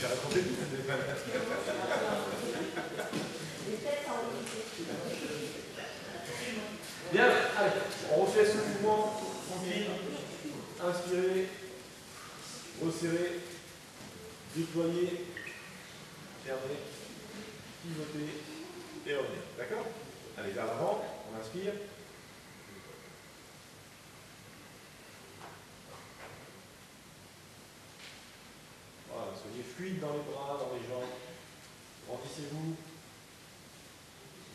J'ai raconté des bananes. Bien, allez, on refait ce mouvement tranquille. Inspirez, resserrez, déployez, fermez, pivotez et revenez. D'accord? Allez, vers l'avant, on inspire. Voilà, soyez fluide dans les bras, dans les jambes. Grandissez-vous.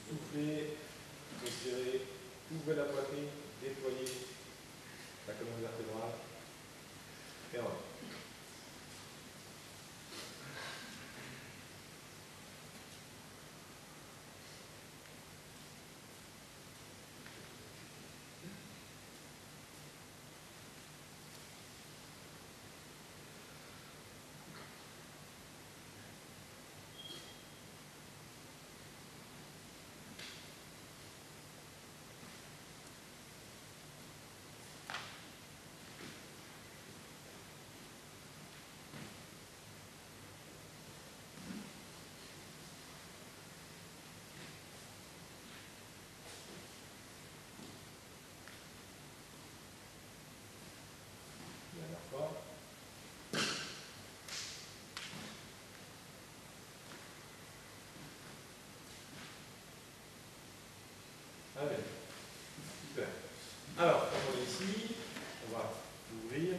Soufflez, resserrez, ouvrez la poitrine, déployez la colonne vertébrale. Et voilà. Allez, super. Alors, on est ici, on va ouvrir,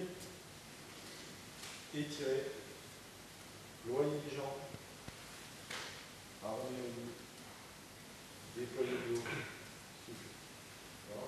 étirer, ployer les jambes, arrondir le dos, déployer le dos, souffle. Voilà.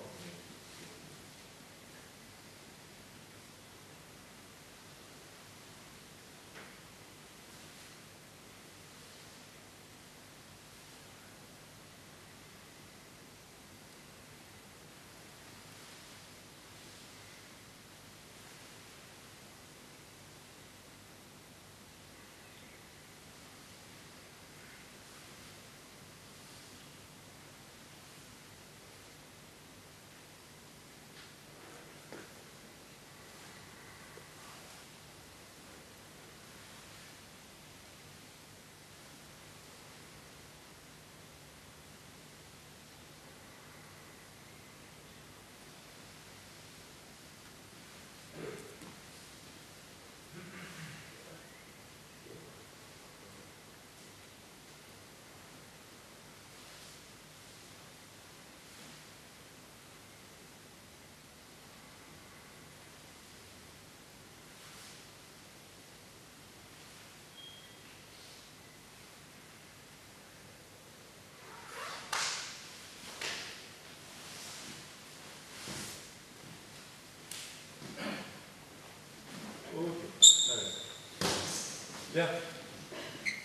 Bien.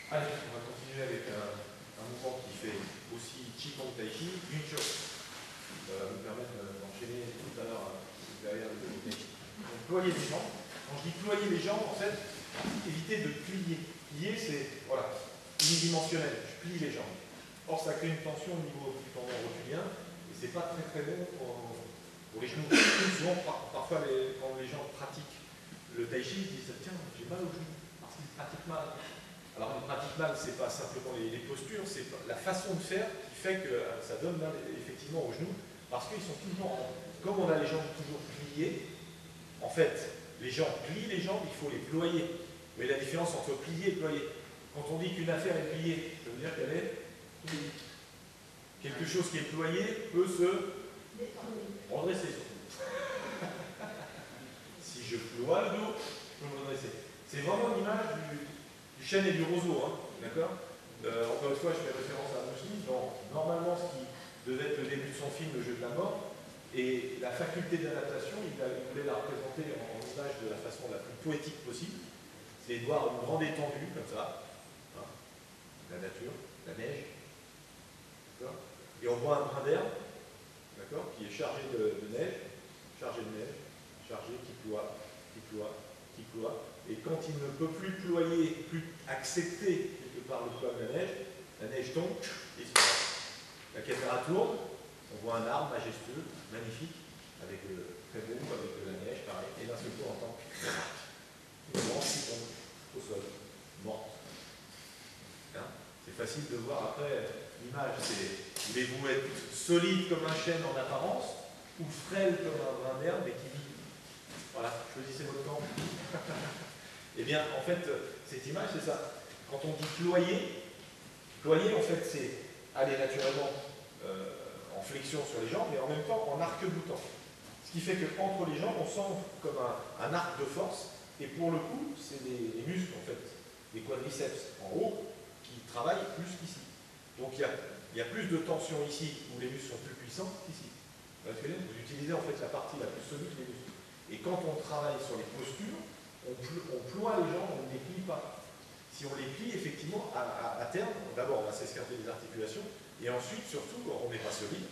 Allez, on va continuer avec un mouvement qui fait aussi Qigong Tai Chi, une chose. Ça va nous permettre d'enchaîner tout à l'heure derrière le Tai Chi. Donc, ployer les jambes. Quand je dis ployer les jambes, en fait, évitez de plier. Plier, c'est voilà, unidimensionnel. Je plie les jambes. Or, ça crée une tension au niveau du tendon rotulien et c'est pas très très bon pour les genoux. Souvent, parfois, quand les gens pratiquent le Tai Chi, ils disent tiens, j'ai mal aux genoux. Parce qu'ils pratiquent mal. Alors, ils pratiquent mal, c'est pas simplement les postures, c'est la façon de faire qui fait que ça donne mal effectivement aux genoux, parce qu'ils sont toujours, comme on a les jambes toujours pliées, en fait, les gens plient les jambes, il faut les ployer. Vous voyez la différence entre plier et ployer. Quand on dit qu'une affaire est pliée, ça veut dire qu'elle est pliée. Quelque chose qui est ployé peut se redresser. Si je ploie le dos, je peux me redresser. C'est vraiment l'image du chêne et du roseau, hein, d'accord? Encore une fois, je fais référence à Mousseline, normalement ce qui devait être le début de son film, Le jeu de la mort, et la faculté d'adaptation, il voulait la représenter en image de la façon la plus poétique possible, c'est de voir une grande étendue, comme ça, hein, la nature, la neige, d'accord? Et on voit un brin d'herbe, d'accord, qui est chargé de neige, chargé, qui ploie, qui ploie, qui ploie. Et quand il ne peut plus ployer, plus accepter quelque part le poids de la neige tombe et se passe. La caméra tourne, on voit un arbre majestueux, magnifique, avec très beau, avec de la neige, pareil. Et d'un seul coup, on entend une branche qui tombe au sol, morte. facile de voir après l'image. C'est voulez-vous être solide comme un chêne en apparence ou frêle comme un brin d'herbe et qui vit. Voilà, choisissez votre camp. Eh bien, en fait, cette image, c'est ça. Quand on dit ployer, ployer, en fait, c'est aller naturellement en flexion sur les jambes, mais en même temps en arc-boutant. Ce qui fait qu'entre les jambes, on sent comme un arc de force, et pour le coup, c'est les muscles, en fait, les quadriceps en haut, qui travaillent plus qu'ici. Donc il y a plus de tension ici, où les muscles sont plus puissants qu'ici. Vous utilisez en fait la partie la plus solide des muscles. Et quand on travaille sur les postures, on ploie les jambes, on ne les plie pas. Si on les plie, effectivement, à terme, d'abord on va s'escarper les articulations, et ensuite, surtout, on n'est pas solide,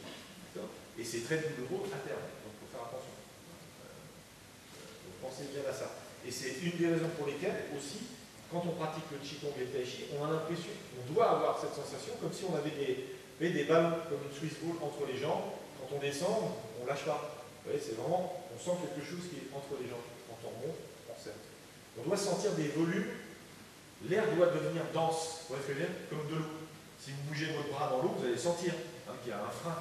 et c'est très douloureux à terme, donc il faut faire attention. Donc pensez bien à ça. Et c'est une des raisons pour lesquelles, aussi, quand on pratique le Qigong et le Tai Chi, on a l'impression, on doit avoir cette sensation, comme si on avait des ballons, comme une Swiss ball entre les jambes. Quand on descend, on ne lâche pas. Vous voyez, c'est vraiment, on sent quelque chose qui est entre les jambes. Quand on monte, on serre. On doit sentir des volumes. L'air doit devenir dense, vous voyez ce que je veux dire, comme de l'eau. Si vous bougez votre bras dans l'eau, vous allez sentir qu'il y a un frein.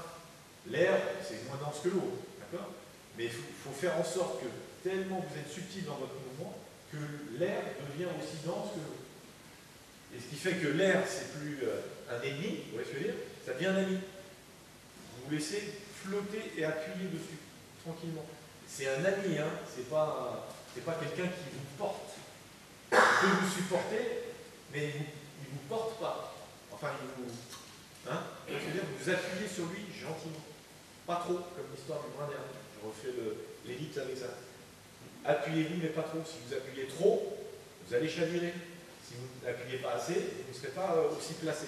L'air, c'est moins dense que l'eau, d'accord? Mais il faut faire en sorte que, tellement vous êtes subtil dans votre mouvement, que l'air devient aussi dense que l'eau. Et ce qui fait que l'air, c'est plus un ennemi, vous voyez ce que je veux dire, ça devient un ami. Vous laissez flotter et appuyer dessus, tranquillement. C'est un ami, hein, c'est pas quelqu'un qui vous porte. Il peut vous supporter, mais il ne vous porte pas. Enfin, il vous... Hein, c'est-à-dire que vous appuyez sur lui gentiment. Pas trop, comme l'histoire du brin d'herbe. Je refais l'ellipse avec ça. Appuyez-vous, mais pas trop. Si vous appuyez trop, vous allez chavirer. Si vous n'appuyez pas assez, vous ne serez pas aussi placé.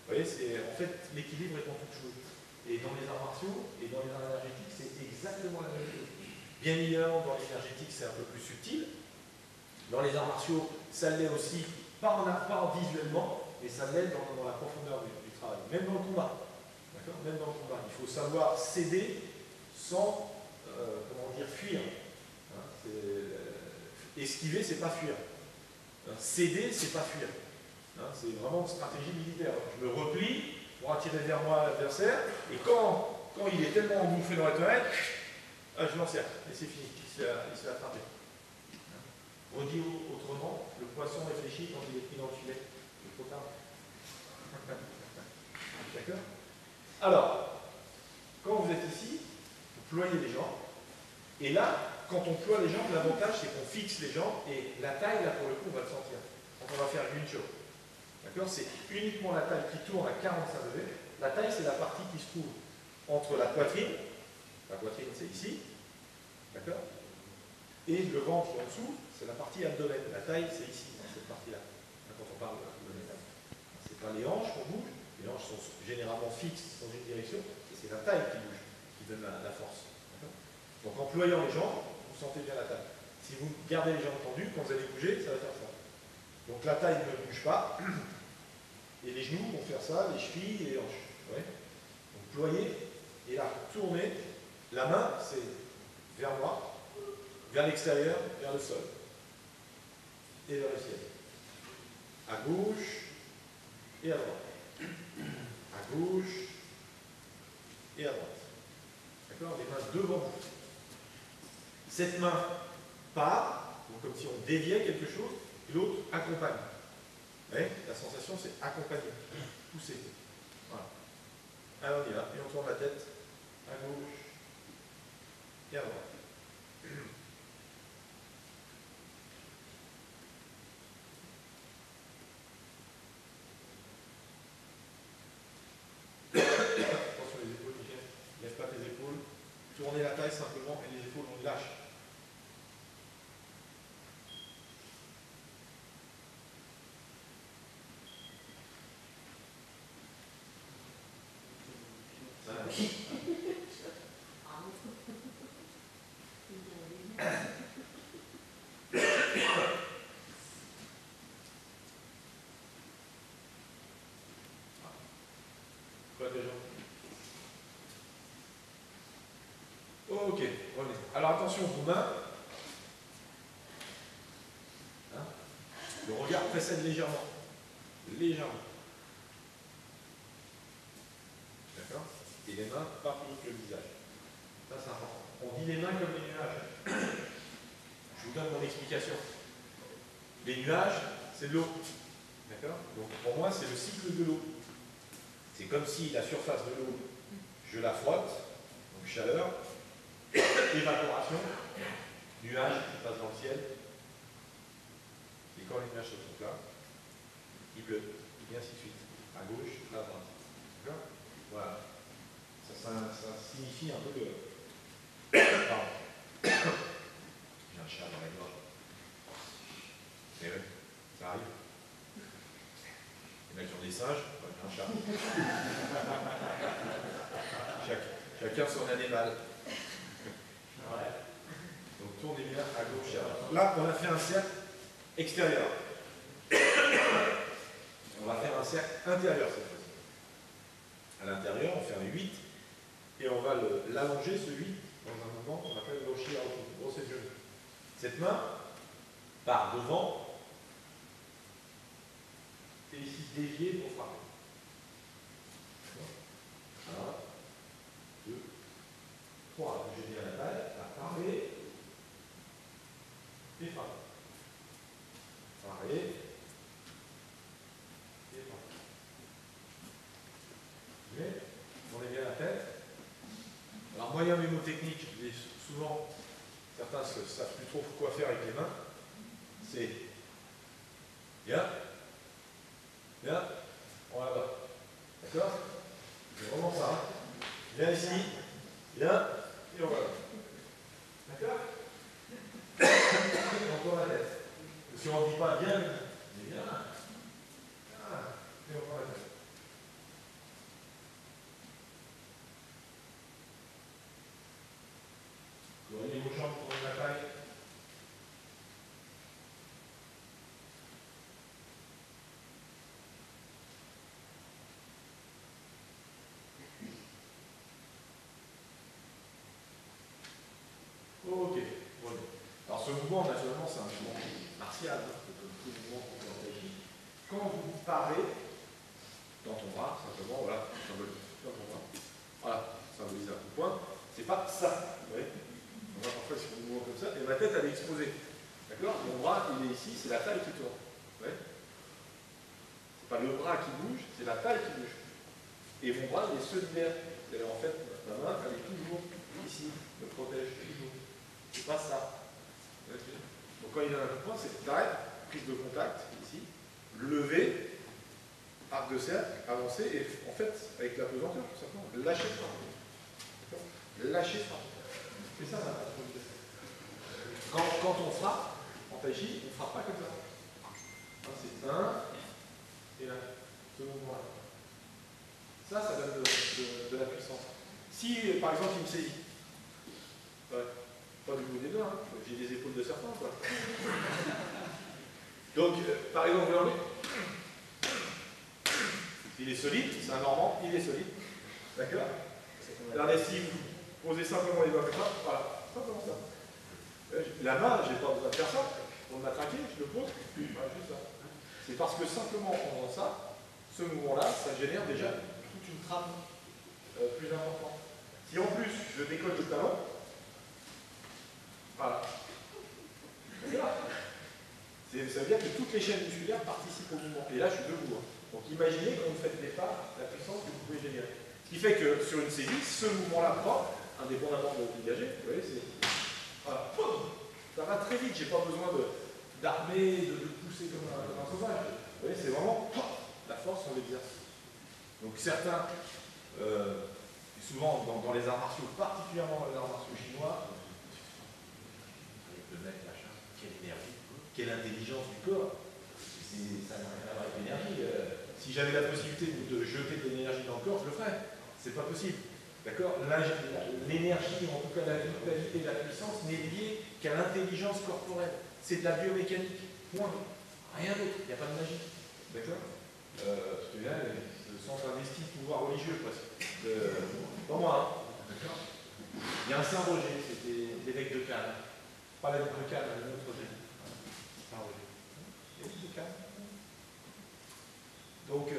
Vous voyez, en fait, l'équilibre est en toute chose. Et dans les arts martiaux et dans les arts énergétiques, c'est exactement la même chose. Bien évidemment, dans l'énergétique, c'est un peu plus subtil. Dans les arts martiaux, ça l'est aussi, pas visuellement, mais ça l'est dans la profondeur du travail. Même dans le combat. D'accord ? Même dans le combat. Il faut savoir céder sans, comment dire, fuir. Hein, esquiver, c'est pas fuir. Hein, céder, c'est pas fuir. Hein, c'est vraiment une stratégie militaire. Je me replie pour attirer vers moi l'adversaire, et quand il est tellement engouffré dans la toilette, je l'encercle, et c'est fini, il se fait attraper. Redit autrement, le poisson réfléchit quand il est pris dans le filet. C'est trop tard. D'accord? Alors, quand vous êtes ici, vous ployez les jambes. Et là, quand on ploie les jambes, l'avantage c'est qu'on fixe les jambes et la taille, là pour le coup, on va le sentir. Quand on va faire une chose. D'accord? C'est uniquement la taille qui tourne à 45 degrés. La taille, c'est la partie qui se trouve entre la poitrine. La poitrine, c'est ici. D'accord? Et le ventre en dessous, c'est la partie abdomen. La taille, c'est ici, dans cette partie-là. Quand on parle de l'abdomen. Ce n'est pas les hanches qu'on bouge. Les hanches sont généralement fixes dans une direction. Et c'est la taille qui bouge, qui donne la force. Donc en ployant les jambes, vous sentez bien la taille. Si vous gardez les jambes tendues, quand vous allez bouger, ça va faire ça. Donc la taille ne bouge pas. Et les genoux vont faire ça, les chevilles et les hanches. Ouais. Donc ployez, et là, tournez. La main, c'est vers moi. Vers l'extérieur, vers le sol. Et vers le ciel. À gauche et à droite. À gauche et à droite. D'accord? Les mains devant vous. Cette main part, donc comme si on déviait quelque chose, et l'autre accompagne. Vous voyez? La sensation, c'est accompagner. Pousser. Voilà. Alors on y va. Et on tourne la tête à gauche et à droite. Attention les épaules, Michel. Lève pas tes épaules. Tournez la taille simplement et les épaules, on lâche. Ok, revenez. Alors attention vos mains. Hein? Le regard précède légèrement. Légèrement. Et les mains, pas plus que le visage. Ça, c'est important. On dit les mains comme les nuages. Je vous donne mon explication. Les nuages, c'est de l'eau. D'accord? Donc pour moi, c'est le cycle de l'eau. C'est comme si la surface de l'eau, je la frotte, donc chaleur, évaporation, nuages qui passent dans le ciel. Et quand les nuages se trouvent là, il pleut, et ainsi de suite. À gauche, à droite. D'accord? Voilà. Ça signifie un peu le. Pardon. J'ai un chat dans la gorge. Et oui, ça arrive. Les mecs qui ont des singes, un chat. Chacun son animal. Ouais. Donc tournez bien à gauche et à droite. Là, on a fait un cercle extérieur. On va faire un cercle intérieur cette fois-ci. À l'intérieur, on fait un 8 et on va l'allonger ce 8 dans un mouvement qu'on appelle l'oshi aoki, brosser le genou. Cette main part devant et ici déviée pour frapper. 1, 2, 3. J'ai bien la taille, la parler et frapper. Parler et frapper. Mais, on est bien la tête. Alors, moyen mémotechnique, je dis souvent, certains ne savent plus trop quoi faire avec les mains. C'est bien, bien, on va là-bas. D'accord? C'est vraiment ça. Viens ici, viens, et on va là. D'accord? Encore la tête. Si on ne dit pas bien, mais bien. Et on prend la tête. Vous voyez vos jambes pour la taille. Ok, voilà. Alors ce mouvement, naturellement, c'est un mouvement martial, hein, comme tout mouvement qu'on fait en taïchi. Quand vous parlez dans ton bras, simplement, voilà, symbolise dans ton bras. Voilà, symbolise un coup de poing. C'est pas ça, vous voyez. On va parfois sur un mouvement comme ça, et ma tête, elle est exposée. D'accord? Mon bras, il est ici, c'est la taille qui tourne. Vous voyez? C'est pas le bras qui bouge, c'est la taille qui bouge. Et mon bras, il est solidaire. C'est-à-dire, en fait, ma main, elle est toujours ici, me protège toujours. C'est pas ça. Okay. Donc quand il y a un coup de poing, c'est taille, prise de contact, ici, lever, arc de cercle, avancer, et en fait, avec la pesanteur, tout simplement, lâcher frappe. Lâcher frappe. C'est ça, quand on frappe, en taïchi, on ne frappe pas comme ça. C'est un, et là, ce mouvement-là. Ça donne de la puissance. Si, par exemple, il me saisit, ouais, pas du bout des doigts, hein, j'ai des épaules de serpent, quoi. Donc, par exemple, regardez, il est solide, c'est un Normand, il est solide. D'accord? Regardez, si vous posez simplement les doigts comme ça, voilà, simplement ça. La main, je n'ai pas besoin de faire ça. On m'a traqué, je le pose, voilà, juste ça. C'est parce que simplement en faisant ça, ce mouvement-là, ça génère déjà toute une trame plus importante. Si en plus je décolle le talon, voilà. Ça veut dire que toutes les chaînes musculaires participent au mouvement. Et là, je suis debout. Donc imaginez quand vous faites des pas, la puissance que vous pouvez générer. Ce qui fait que sur une saisie, ce mouvement-là propre, indépendamment de dégager, vous voyez, c'est. Voilà. Ça va très vite, j'ai pas besoin d'armer, de pousser comme un sauvage. Vous voyez, c'est vraiment la force, on l'exerce. Donc certains, souvent dans les arts martiaux, particulièrement dans les arts martiaux chinois, le mec, machin, quelle énergie, quelle intelligence du corps. Ça n'a rien à voir avec l'énergie. Si j'avais la possibilité de jeter de l'énergie dans le corps, je le ferais. C'est pas possible. D'accord? L'énergie, en tout cas la vitalité de la puissance, n'est liée qu'à l'intelligence corporelle. C'est de la biomécanique. Point. Rien d'autre. Il n'y a pas de magie. D'accord? Parce que là, le centre investi de pouvoir religieux, presque. Dans moi, hein. D'accord? Il y a un Saint-Roger, c'était l'évêque de Cannes. Pas l'évêque de Cannes, mais l'autre Roger. Saint-Roger. L'évêque de Cannes. Donc,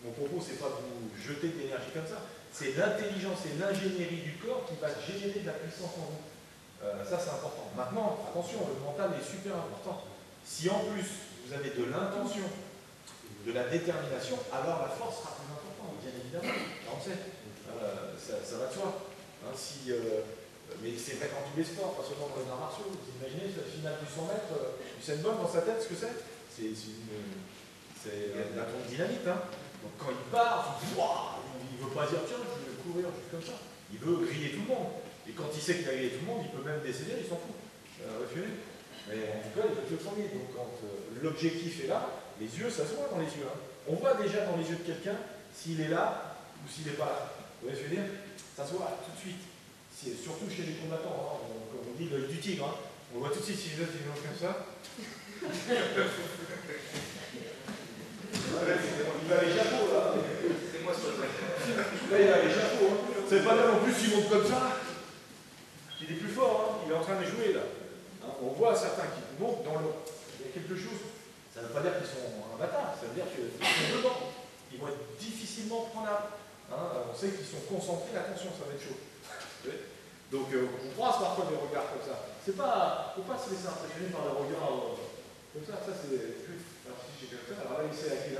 mon propos, c'est pas de vous jeter de l'énergie comme ça, C'est l'intelligence et l'ingénierie du corps qui va générer de la puissance en vous. Ça, c'est important. Maintenant, attention, le mental est super important. Si en plus, vous avez de l'intention, de la détermination, alors la force sera plus importante, bien évidemment. Là, on sait. Ça va de soi. Hein, mais c'est vrai dans tous les sports, pas seulement dans les arts martiaux. Vous imaginez, la finale du 100 mètres, Usain Bolt dans sa tête, ce que c'est? C'est un ton de dynamite. Hein. Donc quand il part, il ne veut pas dire tiens, je vais courir juste comme ça. Il veut griller tout le monde. Et quand il sait qu'il a grillé tout le monde, il peut même décéder, il s'en fout. Mais en tout cas, il veut que le premier. Donc quand l'objectif est là, les yeux, ça se voit dans les yeux. Hein. On voit déjà dans les yeux de quelqu'un s'il est là ou s'il n'est pas là. Vous voyez ce que je veux dire? Ça se voit tout de suite. Surtout chez les combattants. Hein. Comme on dit, l'œil du tigre. Hein. On voit tout de suite si les autres ils comme ça. Il a les chapeaux là. C'est moi sur le Là, il a les chapeaux. Hein. Ça veut pas dire non plus s'il monte comme ça. Il est plus fort. Hein. Il est en train de jouer là. Hein. On voit certains qui montent dans l'eau. Il y a quelque chose. Ça ne veut pas dire qu'ils sont imbattables. Ça veut dire qu'ils sont dedans. Ils vont être difficilement prenables. Hein. On sait qu'ils sont concentrés. Attention, ça va être chaud. Donc on croise parfois des regards comme ça. Il ne faut pas se laisser impressionner par le regard comme ça. Ça c'est plus. Alors si j'ai comme ça, alors là il sait à qui là.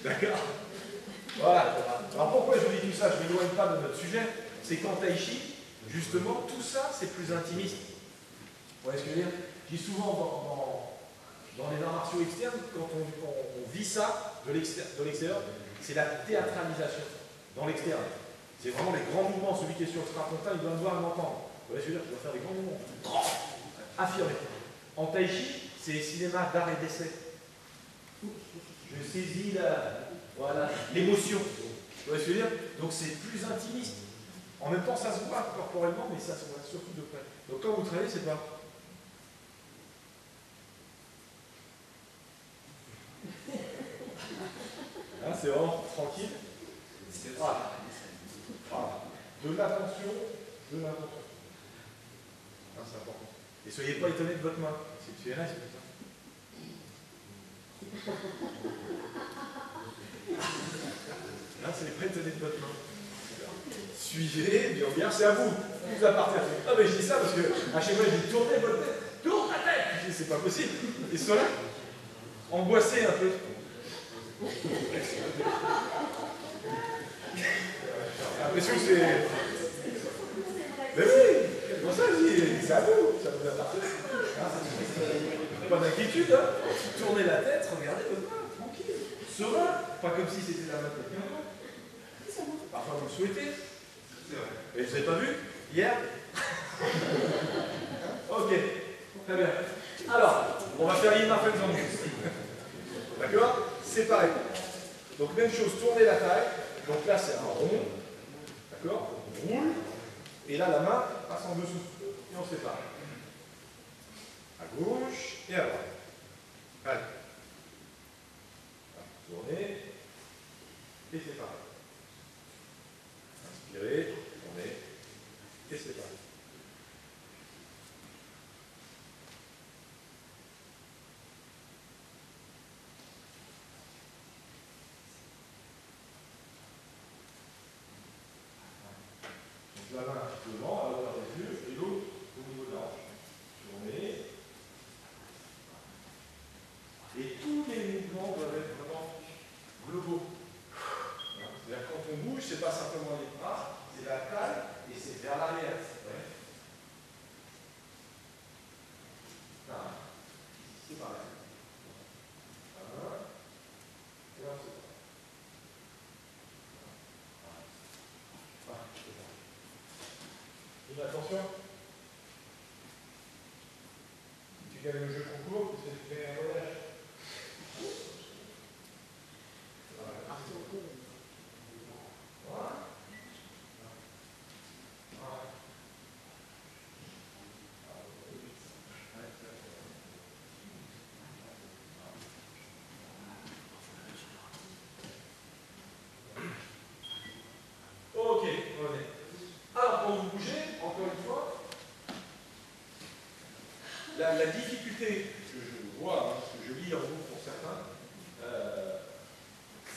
D'accord. Voilà. Alors pourquoi je vous dis tout ça? Je ne m'éloigne pas de notre sujet. C'est qu'en Tai Chi, justement, tout ça c'est plus intimiste. Vous voyez ce que je veux dire? Je dis souvent dans les arts martiaux externes, quand on vit ça de l'extérieur, c'est la théâtralisation. Dans l'externe. C'est vraiment les grands mouvements. Celui qui est sur le strapontin, il doit me voir et m'entendre. Vous voyez ce que je veux dire? Je dois faire des grands mouvements. Affirmé. En Tai Chi, c'est cinéma d'art et d'essai. Je saisis l'émotion. Vous voyez ce que je veux dire? Donc c'est plus intimiste. En même temps, ça se voit corporellement, mais ça se voit surtout de près. Donc quand vous travaillez, c'est pas. Hein, c'est vraiment tranquille. Voilà. De l'attention, de l'attention. Ah, c'est important. Et soyez pas étonnés de votre main. Si tu es là, c'est comme ça. Là, c'est pas étonné de votre main. Suivez, bien, c'est à vous. Vous appartenez. Ah, mais je dis ça parce que à chaque fois, je dis tournez votre tête. Tourne ta tête. Je dis, c'est pas possible. Ils sont là, angoissés un peu. J'ai l'impression que c'est. Mais oui, c'est pour ça que je dis, c'est à vous, ça vous appartient. Pas d'inquiétude, hein. Tournez la tête, regardez votre main, tranquille, serein, pas comme si c'était la main de quelqu'un d'autre. Parfois vous le souhaitez. Mais vous n'avez pas vu hier? Ok, très bien. Alors, on va faire Yin Feng Zhang. D'accord? C'est pareil. Donc même chose, tournez la taille. Donc là c'est un rond. D'accord? On roule. Et là la main passe en dessous. Et on se sépare. À gauche et à droite. Allez. Tournez. Et séparez. Inspirez. Tournez. Et séparez. La main devant, à la hauteur des yeux, et l'autre au niveau de la hanche. Tournez. Et tous les mouvements doivent être vraiment globaux. C'est-à-dire quand on bouge, ce n'est pas simplement les bras, c'est la taille et c'est vers l'arrière. Ouais. C'est pareil. Et là, c'est pareil. Attention. Tu gagnes le jeu concours, c'est de faire un voyage. Voilà. Ok, revenez. Alors, quand vous bougez, encore une fois, la difficulté que je vois, hein, ce que je lis en vous pour certains,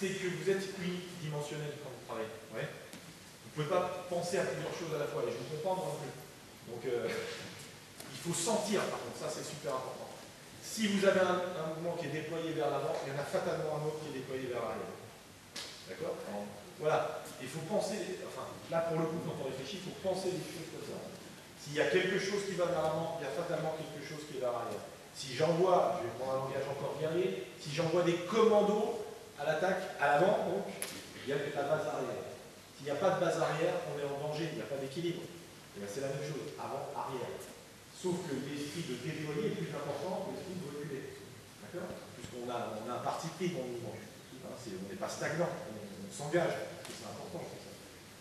c'est que vous êtes unidimensionnel quand vous travaillez. Ouais. Vous ne pouvez pas penser à plusieurs choses à la fois, et je vous comprends non plus. Donc, il faut sentir, par contre, ça c'est super important. Si vous avez un mouvement qui est déployé vers l'avant, il y en a fatalement un autre qui est déployé vers l'arrière. D'accord? Voilà. Il faut penser, enfin, là pour le coup, quand on réfléchit, il faut penser des choses comme ça. S'il y a quelque chose qui va vers l'avant, il y a fatalement quelque chose qui est vers l'arrière. Si j'envoie, je vais prendre un langage encore guerrier, si j'envoie des commandos à l'attaque, à l'avant, donc, il y a la base arrière. S'il n'y a pas de base arrière, on est en danger, il n'y a pas d'équilibre. C'est la même chose, avant, arrière. Sauf que l'esprit de déployer est plus important que l'esprit de reculer. D'accord? Puisqu'on a un parti pris dans le mouvement. On n'est pas stagnant, on s'engage, parce que c'est important.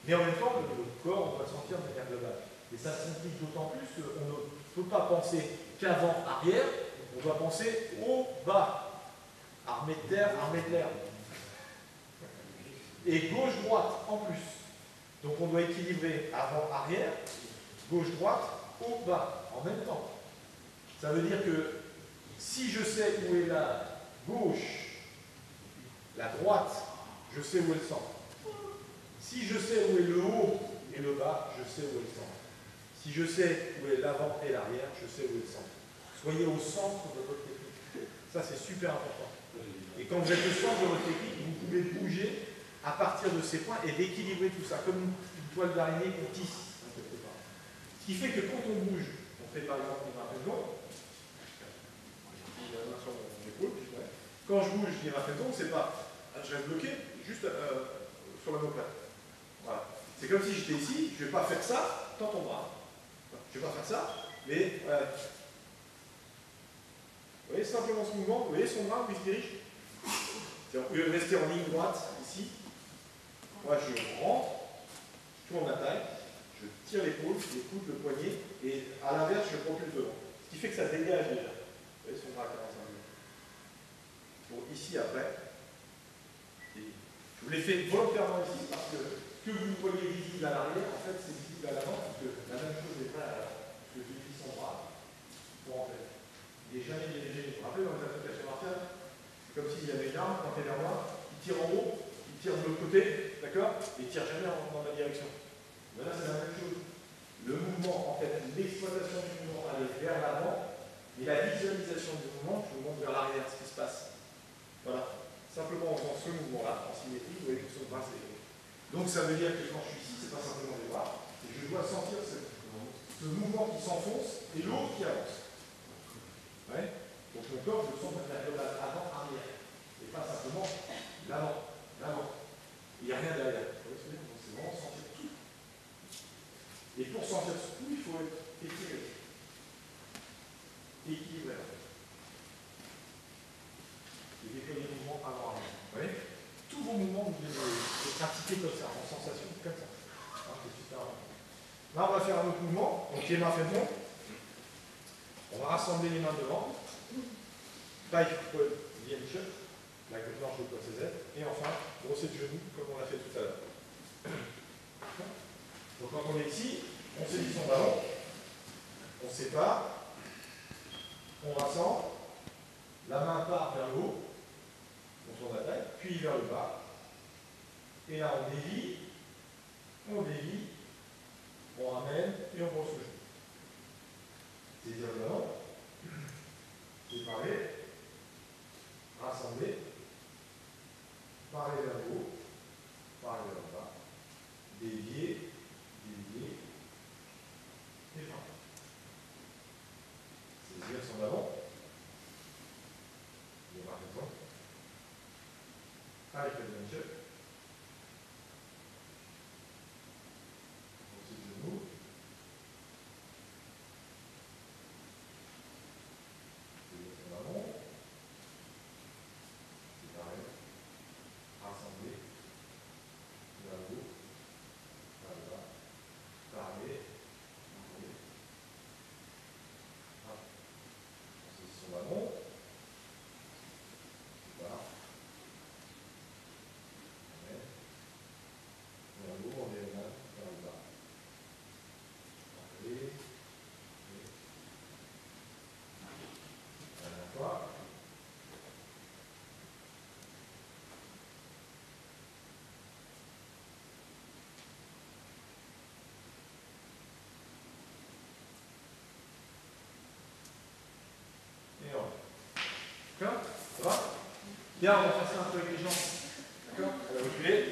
Mais en même temps, le corps, on doit le sentir de manière globale. Et ça s'implique d'autant plus qu'on ne peut pas penser qu'avant, arrière, on doit penser haut, bas. Armée de terre, armée de l'air. Et gauche-droite en plus. Donc on doit équilibrer avant-arrière, gauche-droite, haut-bas, en même temps. Ça veut dire que si je sais où est la gauche, la droite, je sais où est le centre. Si je sais où est le haut et le bas, je sais où est le centre. Si je sais où est l'avant et l'arrière, je sais où est le centre. Soyez au centre de votre technique. Ça, c'est super important. Et quand vous êtes au centre de votre technique, vous pouvez bouger à partir de ces points et d'équilibrer tout ça, comme une toile d'araignée qu'on tisse. Ce qui fait que quand on bouge, on fait par exemple une rafraîchissement, quand je bouge, je dis rafraîchissement, c'est pas je reste bloqué juste sur la plate. Voilà. C'est comme si j'étais ici, je ne vais pas faire ça, tends ton bras. Je ne vais pas faire ça, mais vous voyez simplement ce mouvement, vous voyez son bras où il se dirige. Au lieu de rester en ligne droite, ici, moi je rentre, je tourne la taille, je tire l'épaule, les coudes, le poignet, et à l'inverse, je propulse devant. Ce qui fait que ça dégage déjà. Vous voyez son bras à 45 degrés. Bon, ici après, et je vous l'ai fait volontairement ici parce que ce que vous voyez visible à l'arrière, en fait, c'est visible à l'avant, parce que la même chose n'est pas à l'avant. Parce que j'utilise son bras pour en fait. Il n'est jamais dirigé. Vous vous rappelez dans les applications martiales, c'est comme s'il y avait une arme pointée vers moi, il tire en haut, il tire de l'autre côté, d'accord? Et il tire jamais dans ma direction. Mais là, c'est la même chose. Le mouvement, en fait, l'exploitation du mouvement, elle est vers l'avant, et la visualisation du mouvement, je vous montre vers l'arrière ce qui se passe. Voilà. Simplement en faisant ce mouvement-là, en symétrie, vous voyez que son bras s'élève. Donc ça veut dire que quand je suis ici, c'est pas simplement des bras, c'est que je dois sentir ce mouvement qui s'enfonce et l'autre qui avance. Ouais. Donc mon corps, je le sens de manière globale, avant-arrière. Et pas simplement l'avant, l'avant. Il n'y a rien derrière. C'est vraiment sentir tout. Et pour sentir tout, il faut être équilibré. Équilibré. Et déployer le mouvement avant-arrière. Vous voyez? Tous vos mouvements, vous devez les pratiquer comme ça, en sensation, comme ça. C'est super important. Là, on va faire un autre mouvement. Donc, les mains faites bon. On va rassembler les mains devant. Pike, Paul, Vienchuk. La côte nord, je pose ses ailes. Et enfin, brosser de genoux, comme on l'a fait tout à l'heure. Donc, quand on est ici, on saisit son ballon. On sépare. On rassemble. La main part vers le haut. On tourne la taille, puis vers le bas. Et là, on dévie, on ramène et on brosse le genou. Saisir le ballon, séparer, rassembler, parer vers le haut, parer vers le bas, dévier, et fin. Saisir son ballon, il va raison, avec le bench. Bien, on va faire ça un peu avec les jambes. D'accord? On va reculer.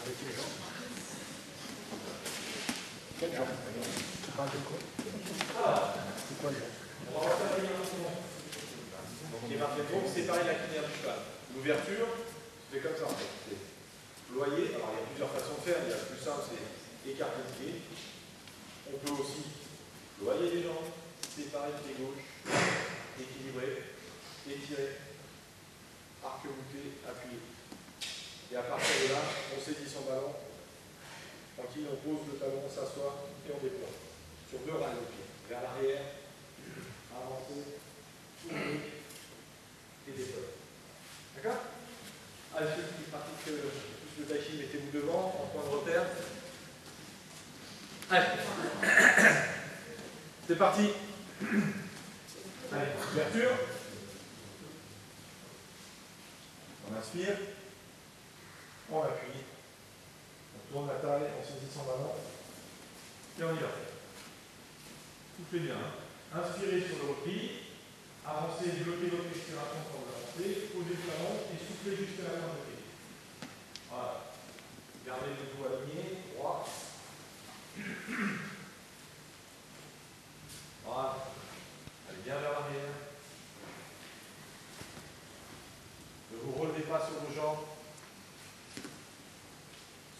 Avec les jambes. Quelle jambe? Alors, on va faire un mouvement. Donc, il est marqué donc, séparer la crinière du cheval. L'ouverture, c'est comme ça en fait. C'est ployer. Alors, il y a plusieurs façons de faire. Il y a le plus simple, c'est écarter le pied. On peut aussi ployer les jambes, séparer le pied gauche, équilibrer, étirer, arc-bouté, appuyer. Et à partir de là, on saisit son ballon. Tranquille, on pose le talon, on s'assoit et on déploie. Sur 2 rails de pied. Vers l'arrière, avancer, ouvrir et déployer. D'accord? Allez, ceux qui pratiquent plus le tai chi, mettez-vous devant, en point de repère. Allez. C'est parti. Allez, ouverture. On inspire. On appuie. On tourne la taille, on saisit son ballon. Et on y va. Soufflez bien. Inspirez sur le repli. Avancez, bloquez votre expiration quand vous avancez. Posez le talon et soufflez jusqu'à la fin de pied. Voilà. Gardez le dos aligné, droit. Voilà. Allez bien vers l'arrière. Ne vous relevez pas sur vos jambes.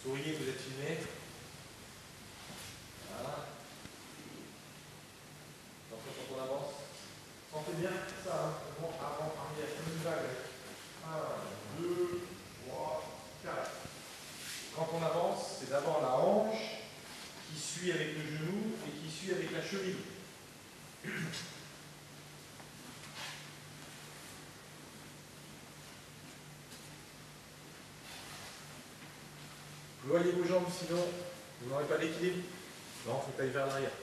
Souriez, vous êtes filmé. Voilà. Attention quand on avance. Sentez bien ça, hein. Avant, arrière, comme une vague. 1, 2, 3, 4. Quand on avance, c'est d'abord la hanche qui suit avec le genou et qui suit avec la cheville. Ployez vos jambes, sinon vous n'aurez pas d'équilibre. Non, il faut aller vers l'arrière.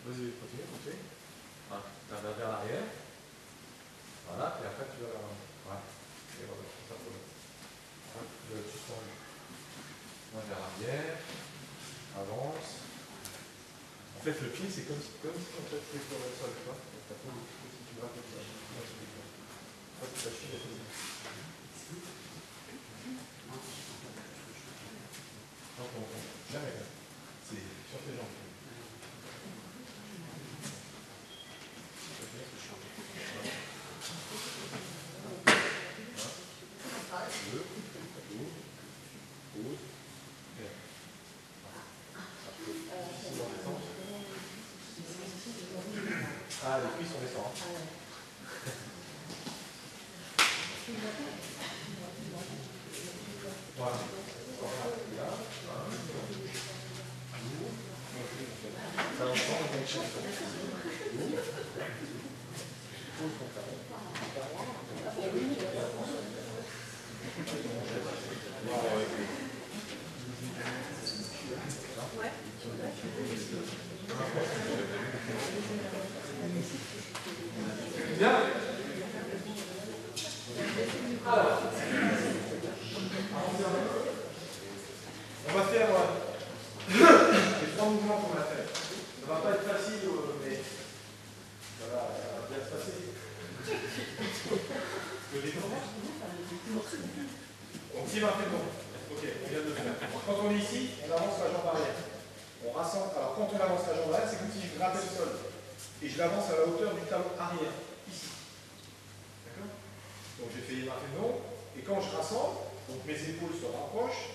Vas-y, continue, continue. Voilà, vers l'arrière. Voilà, et après tu vas vers l'avant. Voilà. Et voilà, ça pour le. Voilà, tu vas suspendu. Vers l'arrière. Avance. En fait, le pied, c'est comme si en fait, tu es sur le sol, tu vois. Donc, tu as comme si tu grattes le pied. Ça, c'est la cheville. Non, jamais. C'est sur tes jambes. Ah, les cuisses, on descend. Voilà. Ça ensemble, on bien. Alors, on va faire les 3 mouvements qu'on a fait. Ça va pas être facile, mais ça va bien se passer. Donc, qui va faire bon? Ok, on vient de le faire. Quand on est ici, on avance la jambe arrière. On rassemble. Alors, quand on avance la jambe arrière, c'est comme si je grattais le sol. Et je l'avance à la hauteur du talon arrière. Ici. D'accord? Donc, j'ai fait ma non. Et quand je rassemble, donc mes épaules se rapprochent,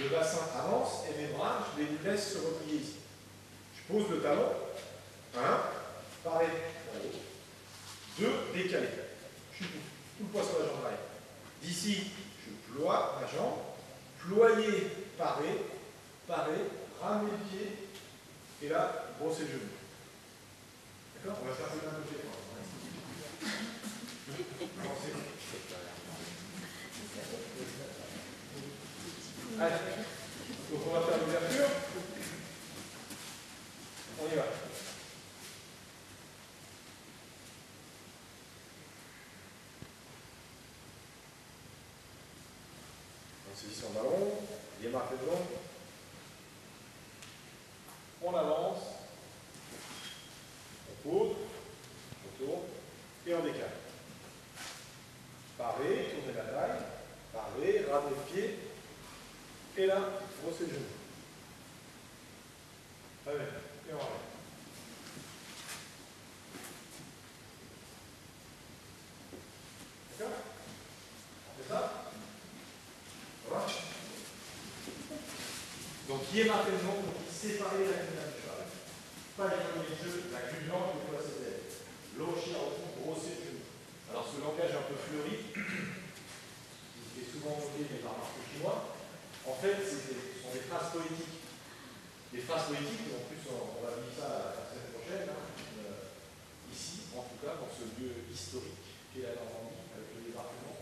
le bassin avance et mes bras, je les laisse se replier ici. Je pose le talon. 1, pareil, en haut. 2, décalé. Je suis tout le poids sur la jambe arrière. D'ici, je ploie ma jambe. Ployer, parer, ramener le pied. Et là, brosser le genou. D'accord? On va faire ça d'un côté. Allez, donc on va faire l'ouverture. On y va. On saisit son ballon, il est marqué devant. On avance. On pose. On tourne. et on décale. Parer, tourner la taille, parer, ramener le pied, et là, brosser le genou. Très bien, et on revient. D'accord? On fait ça? Voilà. Donc, qui est marqué le nom, donc il séparait la crinière du cheval. Pas éloigner le jeu, la queue blanche, des fois c'est elle. Locher au fond, brosser le genou. Alors, ce langage un peu fleuri, qui est souvent moqué des arts martiaux chinois, en fait, ce sont des phrases poétiques. Des phrases poétiques, en plus, on va vivre ça la semaine prochaine, hein, ici, en tout cas, dans ce lieu historique qui est la Normandie, avec le débarquement.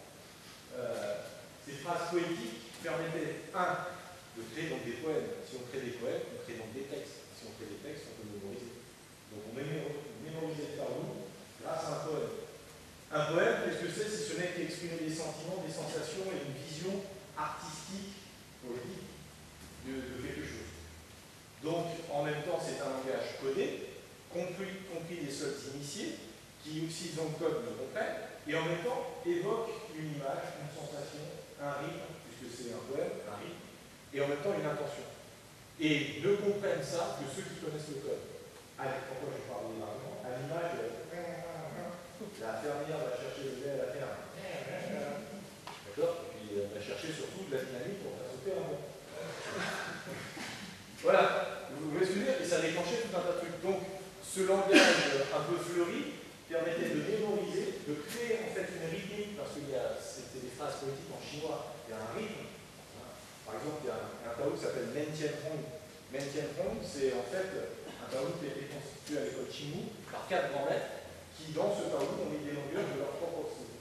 Ces phrases poétiques permettaient, de créer donc des poèmes. Si on crée des poèmes, on crée donc des textes. Si on crée des textes, on peut mémoriser. Donc on mémorisait le Tao grâce à un poème. Un poème, qu'est-ce que c'est si ce n'est qu'exprimer des sentiments, des sensations et une vision artistique, poétique de quelque chose. Donc en même temps, c'est un langage codé, compris des seuls initiés, qui, s'ils ont le code, le comprennent, et en même temps évoque une image, une sensation, un rythme, puisque c'est un poème, un rythme, et en même temps une intention. Et ne comprennent ça que ceux qui connaissent le code. Allez, pourquoi je parle d'élargement? À l'image, la fermière va chercher le lait à la ferme. D'accord? Et puis elle va chercher surtout de la dynamique pour faire sauter un pont. Voilà, vous voyez ce que je veux dire? Et ça déclenchait tout un tas de trucs. Donc, ce langage un peu fleuri permettait de mémoriser, de créer en fait une rythmique, parce que c'était des phrases poétiques en chinois, il y a un rythme. Par exemple, il y a un Tao qui s'appelle Mentian Hong. Mentian Hong, c'est en fait un Tao qui a été constitué à l'école Qingwu par 4 grands maîtres qui, dans ce Tao, ont mis des longueurs de leur propre style.